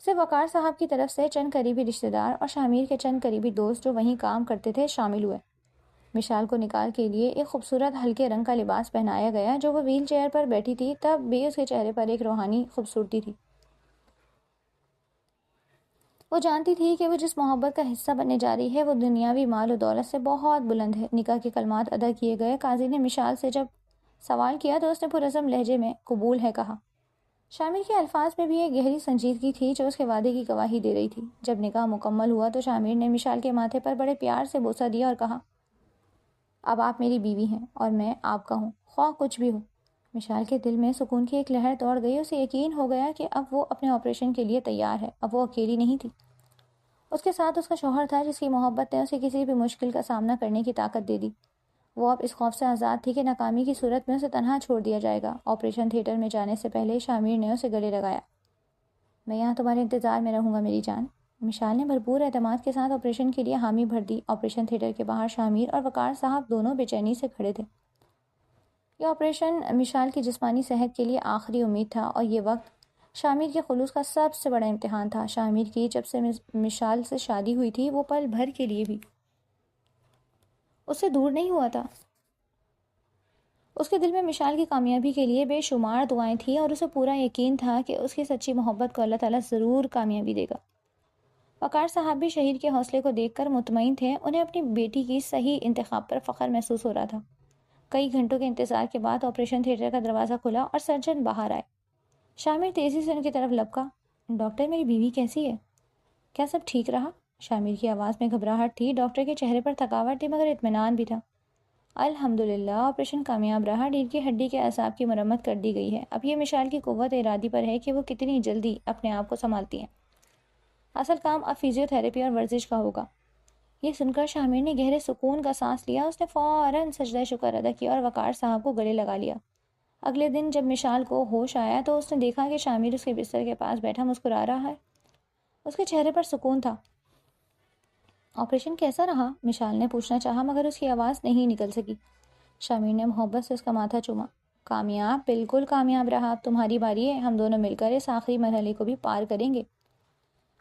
صرف وقار صاحب کی طرف سے چند قریبی رشتہ دار اور شامیر کے چند قریبی دوست جو وہیں کام کرتے تھے شامل ہوئے. مشال کو نکاح کے لیے ایک خوبصورت ہلکے رنگ کا لباس پہنایا گیا. جو وہ ویل چیئر پر بیٹھی تھی تب بھی اس کے چہرے پر ایک روحانی خوبصورتی تھی. وہ جانتی تھی کہ وہ جس محبت کا حصہ بننے جا رہی ہے وہ دنیاوی مال و دولت سے بہت بلند ہے. نکاح کے کلمات ادا کیے گئے. قاضی نے مشال سے جب سوال کیا تو اس نے پرعزم لہجے میں قبول ہے کہا. شامیر کے الفاظ میں بھی ایک گہری سنجیدگی تھی جو اس کے وعدے کی گواہی دے رہی تھی. جب نکاح مکمل ہوا تو شامیر نے مشال کے ماتھے پر بڑے پیار سے بوسہ دیا اور کہا، اب آپ میری بیوی ہیں اور میں آپ کا ہوں، خواہ کچھ بھی ہو. مشال کے دل میں سکون کی ایک لہر دوڑ گئی. اسے یقین ہو گیا کہ اب وہ اپنے آپریشن کے لیے تیار ہے. اب وہ اکیلی نہیں تھی. اس کے ساتھ اس کا شوہر تھا جس کی محبت نے اسے کسی بھی مشکل کا سامنا کرنے کی طاقت دے دی. وہ اب اس خوف سے آزاد تھی کہ ناکامی کی صورت میں اسے تنہا چھوڑ دیا جائے گا. آپریشن تھیٹر میں جانے سے پہلے شامیر نے اسے گلے لگایا. میں یہاں تمہارے انتظار میں رہوں گا میری جان. مشال نے بھرپور اعتماد کے ساتھ آپریشن کے لیے حامی بھر دی. آپریشن تھیٹر کے باہر شامیر اور وقار صاحب دونوں بے چینی سے کھڑے تھے. یہ آپریشن مشال کی جسمانی صحت کے لیے آخری امید تھا اور یہ وقت شامیر کے خلوص کا سب سے بڑا امتحان تھا. شامیر کی جب سے مشال سے شادی ہوئی تھی وہ پل بھر کے لیے بھی اس سے دور نہیں ہوا تھا. اس کے دل میں مشال کی کامیابی کے لیے بے شمار دعائیں تھیں اور اسے پورا یقین تھا کہ اس کی سچی محبت کو اللہ تعالیٰ ضرور کامیابی دے گا. وقار صاحب بھی شہید کے حوصلے کو دیکھ کر مطمئن تھے. انہیں اپنی بیٹی کی صحیح انتخاب پر فخر محسوس ہو رہا تھا. کئی گھنٹوں کے انتظار کے بعد آپریشن تھیٹر کا دروازہ کھلا اور سرجن باہر آئے. شامیر تیزی سے ان کی طرف لپکا. ڈاکٹر، میری بیوی کیسی ہے؟ کیا سب ٹھیک رہا؟ شامیر کی آواز میں گھبراہٹ تھی. ڈاکٹر کے چہرے پر تھکاوٹ تھی مگر اطمینان بھی تھا. الحمدللہ، آپریشن کامیاب رہا. ریڑھ کی ہڈی کے اعصاب کی مرمت کر دی گئی ہے. اب یہ مشال کی قوت ارادی پر ہے کہ وہ کتنی جلدی اپنے آپ کو سنبھالتی ہیں. اصل کام اب فزیو تھراپی اور ورزش کا ہوگا. یہ سن کر شامیر نے گہرے سکون کا سانس لیا. اس نے فوراً سجدہ شکر ادا کیا اور وقار صاحب کو گلے لگا لیا. اگلے دن جب مشال کو ہوش آیا تو اس نے دیکھا کہ شامیر اس کے بستر کے پاس بیٹھا مسکرا رہا ہے. اس کے چہرے پر سکون تھا۔ آپریشن کیسا رہا؟ مشال نے پوچھنا چاہا مگر اس کی آواز نہیں نکل سکی۔ شامیر نے محبت سے اس کا ماتھا چوما۔ کامیاب، بالکل کامیاب رہا، اب تمہاری باری ہے، ہم دونوں مل کر اس آخری مرحلے کو بھی پار کریں گے۔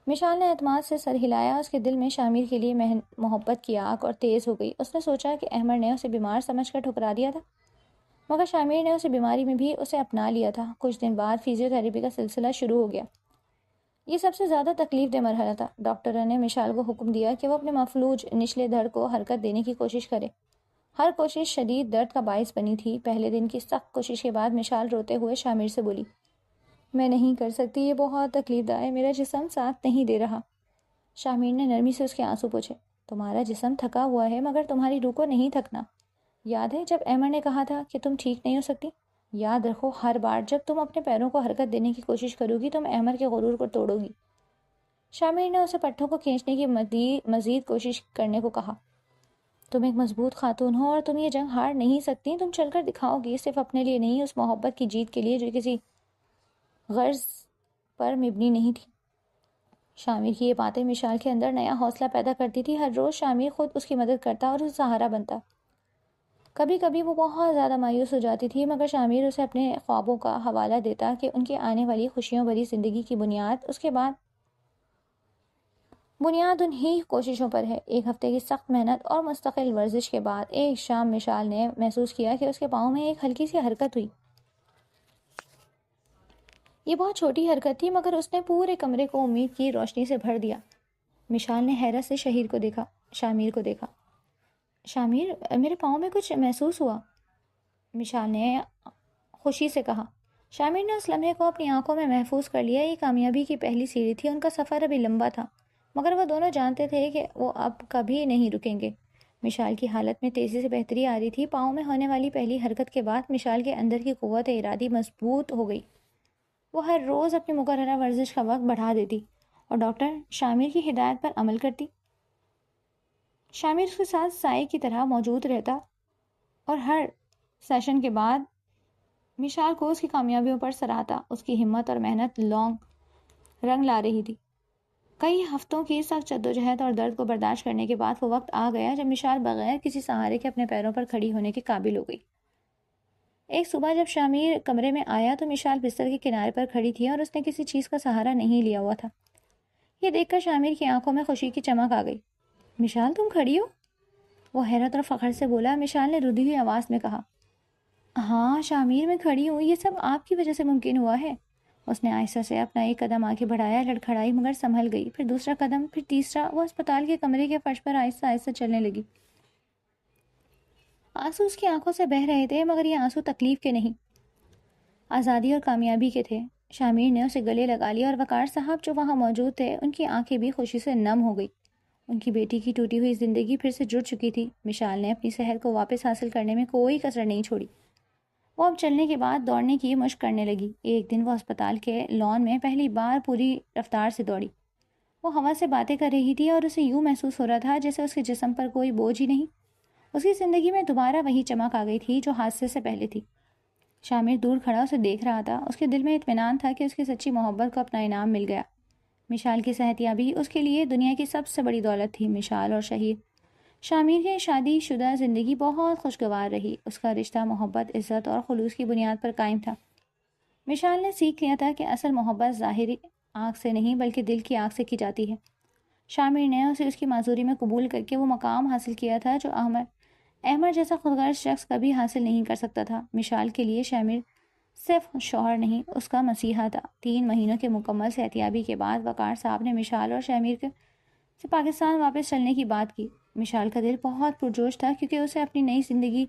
مشال نے اعتماد سے سر ہلایا۔ اس کے دل میں شامیر کے لیے محبت کی آگ اور تیز ہو گئی۔ اس نے سوچا کہ احمد نے اسے بیمار سمجھ کر ٹھکرا دیا تھا، مگر شامیر نے اسے بیماری میں بھی اسے اپنا لیا تھا۔ کچھ دن بعد فزیو تھراپی کا سلسلہ شروع ہو گیا۔ یہ سب سے زیادہ تکلیف دہ مرحلہ تھا۔ ڈاکٹروں نے مشال کو حکم دیا کہ وہ اپنے مفلوج نچلے دھڑ کو حرکت دینے کی کوشش کرے۔ ہر کوشش شدید درد کا باعث بنی تھی۔ پہلے دن کی سخت کوشش کے بعد مشال روتے ہوئے شامیر سے بولی، میں نہیں کر سکتی، یہ بہت تکلیف دہ ہے، میرا جسم ساتھ نہیں دے رہا۔ شامیر نے نرمی سے اس کے آنسو پوچھے، تمہارا جسم تھکا ہوا ہے مگر تمہاری روح کو نہیں تھکنا۔ یاد ہے جب احمد نے کہا تھا کہ تم ٹھیک نہیں ہو سکتی؟ یاد رکھو، ہر بار جب تم اپنے پیروں کو حرکت دینے کی کوشش کرو گی تم احمد کے غرور کو توڑو گی۔ شامیر نے اسے پٹھوں کو کھینچنے کی مزید کوشش کرنے کو کہا۔ تم ایک مضبوط خاتون ہو اور تم یہ جنگ ہار نہیں سکتی، تم چل کر دکھاؤ گی، صرف اپنے لیے نہیں، اس محبت کی جیت کے لیے جو کسی غرض پر مبنی نہیں تھی۔ شامیر کی یہ باتیں مشال کے اندر نیا حوصلہ پیدا کرتی تھی۔ ہر روز شامیر خود اس کی مدد کرتا اور اسے سہارا بنتا۔ کبھی کبھی وہ بہت زیادہ مایوس ہو جاتی تھی مگر شامیر اسے اپنے خوابوں کا حوالہ دیتا کہ ان کی آنے والی خوشیوں بھری زندگی کی بنیاد انہی کوششوں پر ہے۔ ایک ہفتے کی سخت محنت اور مستقل ورزش کے بعد ایک شام مشال نے محسوس کیا کہ اس کے پاؤں میں ایک ہلکی سی حرکت ہوئی۔ یہ بہت چھوٹی حرکت تھی مگر اس نے پورے کمرے کو امید کی روشنی سے بھر دیا۔ مشال نے حیرت سے شامیر کو دیکھا۔ شامیر، میرے پاؤں میں کچھ محسوس ہوا، مشال نے خوشی سے کہا۔ شامیر نے اس لمحے کو اپنی آنکھوں میں محفوظ کر لیا۔ یہ کامیابی کی پہلی سیڑھی تھی۔ ان کا سفر ابھی لمبا تھا مگر وہ دونوں جانتے تھے کہ وہ اب کبھی نہیں رکیں گے۔ مشال کی حالت میں تیزی سے بہتری آ رہی تھی۔ پاؤں میں ہونے والی پہلی حرکت کے بعد مشال کے اندر کی قوت ارادی مضبوط ہو گئی۔ وہ ہر روز اپنی مقررہ ورزش کا وقت بڑھا دیتی اور ڈاکٹر شامیر کی ہدایت پر عمل کرتی۔ شامیر اس کے ساتھ سائے کی طرح موجود رہتا اور ہر سیشن کے بعد مشال کو اس کی کامیابیوں پر سراہتا۔ اس کی ہمت اور محنت رنگ لا رہی تھی۔ کئی ہفتوں کی سخت جدوجہد اور درد کو برداشت کرنے کے بعد وہ وقت آ گیا جب مشال بغیر کسی سہارے کے اپنے پیروں پر کھڑی ہونے کے قابل ہو گئی۔ ایک صبح جب شامیر کمرے میں آیا تو مشال بستر کے کنارے پر کھڑی تھی اور اس نے کسی چیز کا سہارا نہیں لیا ہوا تھا۔ یہ دیکھ کر شامیر کی آنکھوں میں خوشی کی چمک آ گئی۔ مشال، تم کھڑی ہو؟ وہ حیرت اور فخر سے بولا۔ مشال نے رودھی ہوئی آواز میں کہا، ہاں شامیر، میں کھڑی ہوں، یہ سب آپ کی وجہ سے ممکن ہوا ہے۔ اس نے آہستہ سے اپنا ایک قدم آگے بڑھایا، لڑکھڑائی مگر سنبھل گئی، پھر دوسرا قدم، پھر تیسرا۔ وہ اسپتال کے کمرے کے فرش پر آہستہ آہستہ چلنے لگی۔ آنسو اس کی آنکھوں سے بہہ رہے تھے مگر یہ آنسو تکلیف کے نہیں، آزادی اور کامیابی کے تھے۔ شامیر نے اسے گلے لگا لیا اور وقار صاحب جو وہاں موجود تھے ان کی آنکھیں بھی خوشی سے نم ہو گئی۔ ان کی بیٹی کی ٹوٹی ہوئی زندگی پھر سے جڑ چکی تھی۔ مشال نے اپنی صحت کو واپس حاصل کرنے میں کوئی کسر نہیں چھوڑی۔ وہ اب چلنے کے بعد دوڑنے کی مشق کرنے لگی۔ ایک دن وہ اسپتال کے لان میں پہلی بار پوری رفتار سے دوڑی۔ وہ ہوا سے باتیں کر رہی تھی اور اسے یوں محسوس ہو رہا تھا جیسے اس کے جسم پر کوئی بوجھ ہی نہیں۔ اس کی زندگی میں دوبارہ وہی چمک آ گئی تھی جو حادثے سے پہلے تھی۔ شامیر دور کھڑا اسے دیکھ رہا تھا۔ اس کے دل میں اطمینان تھا کہ اس کی سچی محبت کو اپنا انعام مل گیا۔ مشال کی صحتیابی اس کے لیے دنیا کی سب سے بڑی دولت تھی۔ مشال اور شامیر کی شادی شدہ زندگی بہت خوشگوار رہی۔ اس کا رشتہ محبت، عزت اور خلوص کی بنیاد پر قائم تھا۔ مشال نے سیکھ لیا تھا کہ اصل محبت ظاہری آنکھ سے نہیں بلکہ دل کی آنکھ سے کی جاتی ہے۔ شامیر نے اسے اس کی معذوری میں قبول کر کے وہ مقام حاصل کیا تھا جو احمد جیسا خودغرض شخص کبھی حاصل نہیں کر سکتا تھا۔ مشال کے لیے شامیر صرف شوہر نہیں، اس کا مسیحا تھا۔ 3 مہینوں کے مکمل صحتیابی کے بعد وقار صاحب نے مشال اور شامیر سے پاکستان واپس چلنے کی بات کی۔ مشال کا دل بہت پرجوش تھا کیونکہ اسے اپنی نئی زندگی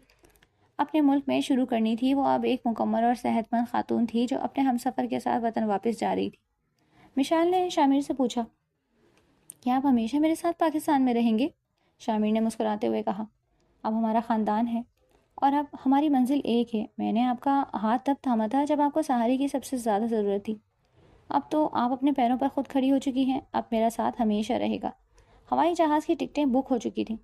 اپنے ملک میں شروع کرنی تھی۔ وہ اب ایک مکمل اور صحت مند خاتون تھی جو اپنے ہم سفر کے ساتھ وطن واپس جا رہی تھی۔ مشال نے شامیر سے پوچھا، کیا آپ ہمیشہ میرے ساتھ پاکستان میں رہیں گے؟ شامیر نے مسکراتے ہوئے کہا، اب ہمارا خاندان ہے اور اب ہماری منزل ایک ہے۔ میں نے آپ کا ہاتھ تب تھاما تھا جب آپ کو سہارے کی سب سے زیادہ ضرورت تھی۔ اب تو آپ اپنے پیروں پر خود کھڑی ہو چکی ہیں۔ اب میرا ساتھ ہمیشہ رہے گا۔ ہوائی جہاز کی ٹکٹیں بک ہو چکی تھیں۔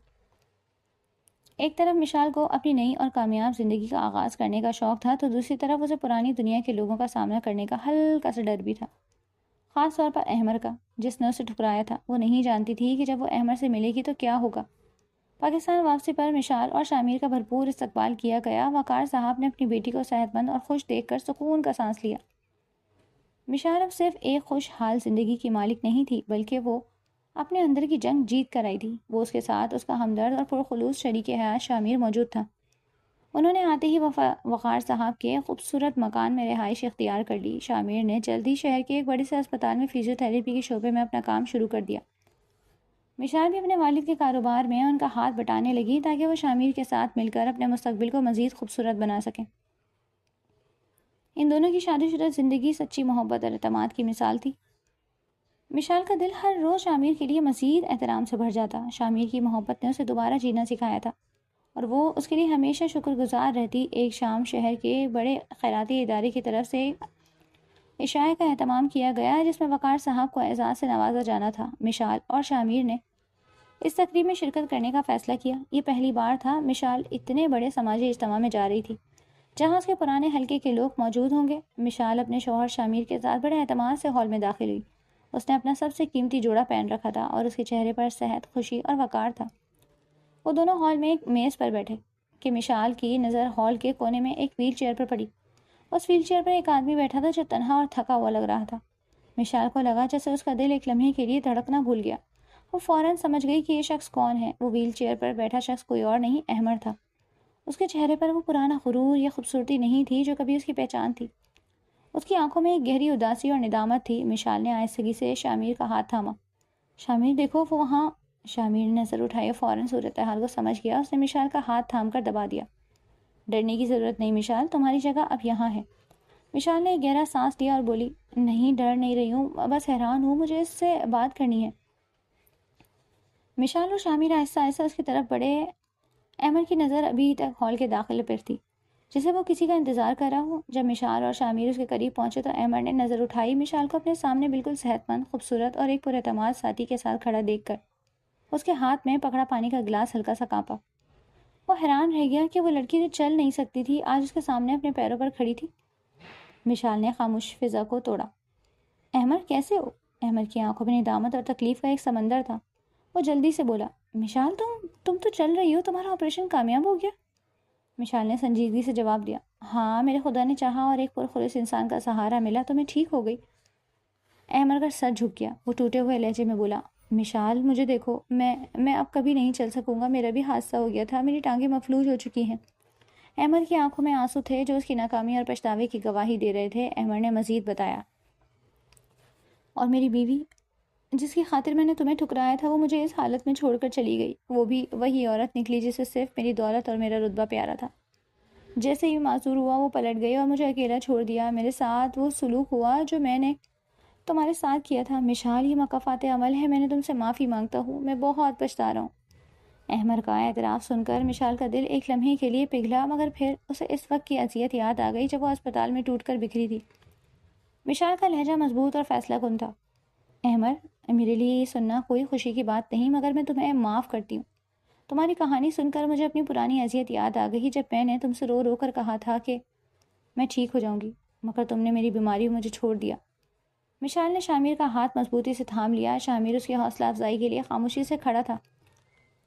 ایک طرف مشال کو اپنی نئی اور کامیاب زندگی کا آغاز کرنے کا شوق تھا تو دوسری طرف اسے پرانی دنیا کے لوگوں کا سامنا کرنے کا ہلکا سا ڈر بھی تھا، خاص طور پر احمر کا، جس نے اسے ٹھکرایا تھا۔ وہ نہیں جانتی تھی کہ جب وہ احمر سے ملے گی تو کیا ہوگا۔ پاکستان واپسی پر مشال اور شامیر کا بھرپور استقبال کیا گیا۔ وقار صاحب نے اپنی بیٹی کو صحت مند اور خوش دیکھ کر سکون کا سانس لیا۔ مشال اب صرف ایک خوشحال زندگی کی مالک نہیں تھی، بلکہ وہ اپنے اندر کی جنگ جیت کر آئی تھی۔ وہ اس کے ساتھ اس کا ہمدرد اور پرخلوص شریک حیات شامیر موجود تھا۔ انہوں نے آتے ہی وقار صاحب کے خوبصورت مکان میں رہائش اختیار کر لی۔ شامیر نے جلدی شہر کے ایک بڑے سے اسپتال میں فزیو تھراپی کے شعبے میں اپنا کام شروع کر دیا۔ مشال بھی اپنے والد کے کاروبار میں ان کا ہاتھ بٹانے لگی تاکہ وہ شامیر کے ساتھ مل کر اپنے مستقبل کو مزید خوبصورت بنا سکیں۔ ان دونوں کی شادی شدہ زندگی سچی محبت اور اعتماد کی مثال تھی۔ مشال کا دل ہر روز شامیر کے لیے مزید احترام سے بھر جاتا۔ شامیر کی محبت نے اسے دوبارہ جینا سکھایا تھا اور وہ اس کے لیے ہمیشہ شکر گزار رہتی۔ ایک شام شہر کے بڑے خیراتی ادارے کی طرف سے عشاء کا اہتمام کیا گیا جس میں وقار صاحب کو اعزاز سے نوازا جانا تھا۔ مشال اور شامیر نے اس تقریب میں شرکت کرنے کا فیصلہ کیا۔ یہ پہلی بار تھا مشال اتنے بڑے سماجی اجتماع میں جا رہی تھی جہاں اس کے پرانے حلقے کے لوگ موجود ہوں گے۔ مشال اپنے شوہر شامیر کے ساتھ بڑے اعتماد سے ہال میں داخل ہوئی۔ اس نے اپنا سب سے قیمتی جوڑا پہن رکھا تھا اور اس کے چہرے پر صحت، خوشی اور وقار تھا۔ وہ دونوں ہال میں ایک میز پر بیٹھے کہ مشال کی نظر ہال کے کونے میں ایک ویل چیئر پر پڑی۔ اس ویل چیئر پر ایک آدمی بیٹھا تھا جو تنہا اور تھکا ہوا لگ رہا تھا۔ مشال کو لگا جیسے اس کا دل ایک لمحے کے لیے دھڑکنا بھول گیا۔ وہ فوراً سمجھ گئی کہ یہ شخص کون ہے۔ وہ ویل چیئر پر بیٹھا شخص کوئی اور نہیں، احمر تھا۔ اس کے چہرے پر وہ پرانا غرور یا خوبصورتی نہیں تھی جو کبھی اس کی پہچان تھی۔ اس کی آنکھوں میں ایک گہری اداسی اور ندامت تھی۔ مشال نے آہستگی سے شامیر کا ہاتھ تھاما۔ شامیر دیکھو وہ وہاں۔ شامیر نے نظر اٹھائی اور فوراً صورتحال کو سمجھ گیا۔ اس نے مشال کا ہاتھ تھام کر دبا دیا۔ ڈرنے کی ضرورت نہیں مشال، تمہاری جگہ اب یہاں ہے۔ مشال نے ایک گہرا سانس لیا اور بولی، نہیں ڈر نہیں رہی ہوں، بس حیران ہوں، مجھے اس سے بات کرنی ہے۔ مشال اور شامیر آہستہ آہستہ اس کی طرف بڑھے۔ احمر کی نظر ابھی تک ہال کے داخلے پر تھی جسے وہ کسی کا انتظار کر رہا ہو۔ جب مشال اور شامیر اس کے قریب پہنچے تو احمر نے نظر اٹھائی۔ مشال کو اپنے سامنے بالکل صحت مند، خوبصورت اور ایک پراعتماد ساتھی کے ساتھ کھڑا دیکھ کر اس کے ہاتھ میں پکڑا پانی کا گلاس ہلکا سا کانپا۔ وہ حیران رہ گیا کہ وہ لڑکی جو چل نہیں سکتی تھی آج اس کے سامنے اپنے پیروں پر کھڑی تھی۔ مشال نے خاموش فضا کو توڑا۔ احمر کیسے ہو؟ احمر کی آنکھوں میں ندامت اور تکلیف کا ایک سمندر تھا۔ وہ جلدی سے بولا، مشال تم تو چل رہی ہو، تمہارا آپریشن کامیاب ہو گیا؟ مشال نے سنجیدگی سے جواب دیا، ہاں میرے خدا نے چاہا اور ایک پرخلوص انسان کا سہارا ملا تو میں ٹھیک ہو گئی۔ احمر کا سر جھک گیا۔ وہ ٹوٹے ہوئے لہجے میں بولا، مشال مجھے دیکھو، میں اب کبھی نہیں چل سکوں گا، میرا بھی حادثہ ہو گیا تھا، میری ٹانگیں مفلوج ہو چکی ہیں۔ احمر کی آنکھوں میں آنسو تھے جو اس کی ناکامی اور پچھتاوے کی گواہی دے رہے تھے۔ احمر نے مزید بتایا، اور میری بیوی جس کی خاطر میں نے تمہیں ٹھکرایا تھا وہ مجھے اس حالت میں چھوڑ کر چلی گئی۔ وہ بھی وہی عورت نکلی جسے صرف میری دولت اور میرا رتبہ پیارا تھا۔ جیسے ہی معذور ہوا وہ پلٹ گئی اور مجھے اکیلا چھوڑ دیا۔ میرے ساتھ وہ سلوک ہوا جو میں نے تمہارے ساتھ کیا تھا۔ مشال یہ مکافات عمل ہے، میں نے تم سے معافی مانگتا ہوں، میں بہت پچھتا رہا ہوں۔ احمر کا اعتراف سن کر مشال کا دل ایک لمحے کے لیے پگھلا، مگر پھر اسے اس وقت کی اذیت یاد آ گئی جب وہ اسپتال میں ٹوٹ کر بکھری تھی۔ مشال کا لہجہ مضبوط اور فیصلہ کن تھا۔ احمر، میرے لیے یہ سننا کوئی خوشی کی بات نہیں، مگر میں تمہیں معاف کرتی ہوں۔ تمہاری کہانی سن کر مجھے اپنی پرانی اذیت یاد آ گئی جب میں نے تم سے رو رو کر کہا تھا کہ میں ٹھیک ہو جاؤں گی، مگر تم نے میری بیماری میں مجھے چھوڑ دیا۔ مشال نے شامیر کا ہاتھ مضبوطی سے تھام لیا۔ شامیر اس کی حوصلہ افزائی کے لیے خاموشی سے کھڑا تھا۔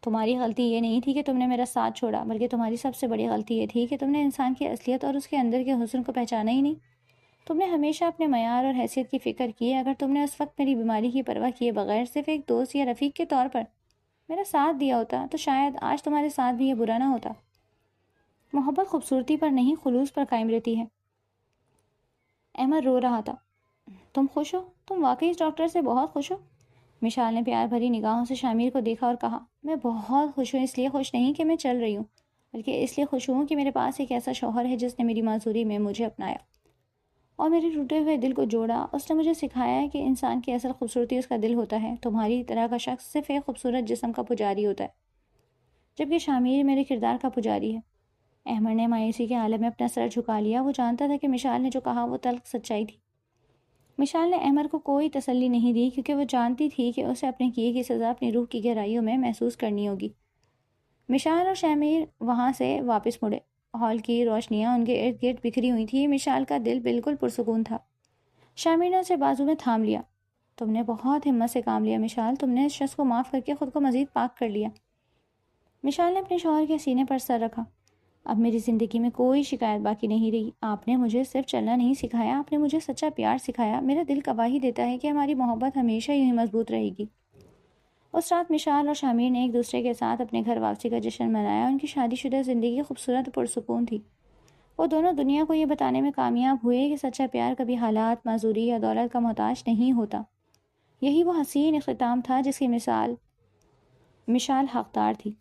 تمہاری غلطی یہ نہیں تھی کہ تم نے میرا ساتھ چھوڑا، بلکہ تمہاری سب سے بڑی غلطی یہ تھی کہ تم نے انسان کی اصلیت اور اس کے اندر کے حسن کو پہچانا ہی نہیں۔ تم نے ہمیشہ اپنے معیار اور حیثیت کی فکر کی۔ اگر تم نے اس وقت میری بیماری کی پرواہ کیے بغیر صرف ایک دوست یا رفیق کے طور پر میرا ساتھ دیا ہوتا تو شاید آج تمہارے ساتھ بھی یہ برا نہ ہوتا۔ محبت خوبصورتی پر نہیں، خلوص پر قائم رہتی ہے۔ احمد رو رہا تھا۔ تم خوش ہو؟ تم واقعی اس ڈاکٹر سے بہت خوش ہو؟ مشال نے پیار بھری نگاہوں سے شامیر کو دیکھا اور کہا، میں بہت خوش ہوں۔ اس لیے خوش نہیں کہ میں چل رہی ہوں، بلکہ اس لیے خوش ہوں کہ میرے پاس ایک ایسا شوہر ہے جس نے میری معذوری میں مجھے اپنایا اور میرے ٹوٹے ہوئے دل کو جوڑا۔ اس نے مجھے سکھایا ہے کہ انسان کی اصل خوبصورتی اس کا دل ہوتا ہے۔ تمہاری طرح کا شخص صرف ایک خوبصورت جسم کا پجاری ہوتا ہے، جبکہ شامیر میرے کردار کا پجاری ہے۔ احمد نے مایوسی کے عالم میں اپنا سر جھکا لیا۔ وہ جانتا تھا کہ مشال نے جو کہا وہ تلخ سچائی تھی۔ مشال نے احمد کو کوئی تسلی نہیں دی کیونکہ وہ جانتی تھی کہ اسے اپنے کیے کی سزا اپنی روح کی گہرائیوں میں محسوس کرنی ہوگی۔ مشال اور شامیر وہاں سے واپس مڑے۔ ہال کی روشنیاں ان کے ارد گرد بکھری ہوئی تھیں۔ مشال کا دل بالکل پرسکون تھا۔ شامیر نے اسے بازو میں تھام لیا۔ تم نے بہت ہمت سے کام لیا مشال، تم نے اس شخص کو معاف کر کے خود کو مزید پاک کر لیا۔ مشال نے اپنے شوہر کے سینے پر سر رکھا۔ اب میری زندگی میں کوئی شکایت باقی نہیں رہی۔ آپ نے مجھے صرف چلنا نہیں سکھایا، آپ نے مجھے سچا پیار سکھایا۔ میرا دل گواہی دیتا ہے کہ ہماری محبت ہمیشہ یوں ہی مضبوط رہے گی۔ اس رات مشال اور شامیر نے ایک دوسرے کے ساتھ اپنے گھر واپسی کا جشن منایا۔ ان کی شادی شدہ زندگی خوبصورت اور پرسکون تھی۔ وہ دونوں دنیا کو یہ بتانے میں کامیاب ہوئے کہ سچا پیار کبھی حالات، معذوری یا دولت کا محتاج نہیں ہوتا۔ یہی وہ حسین اختتام تھا جس کی مشال حقدار تھی۔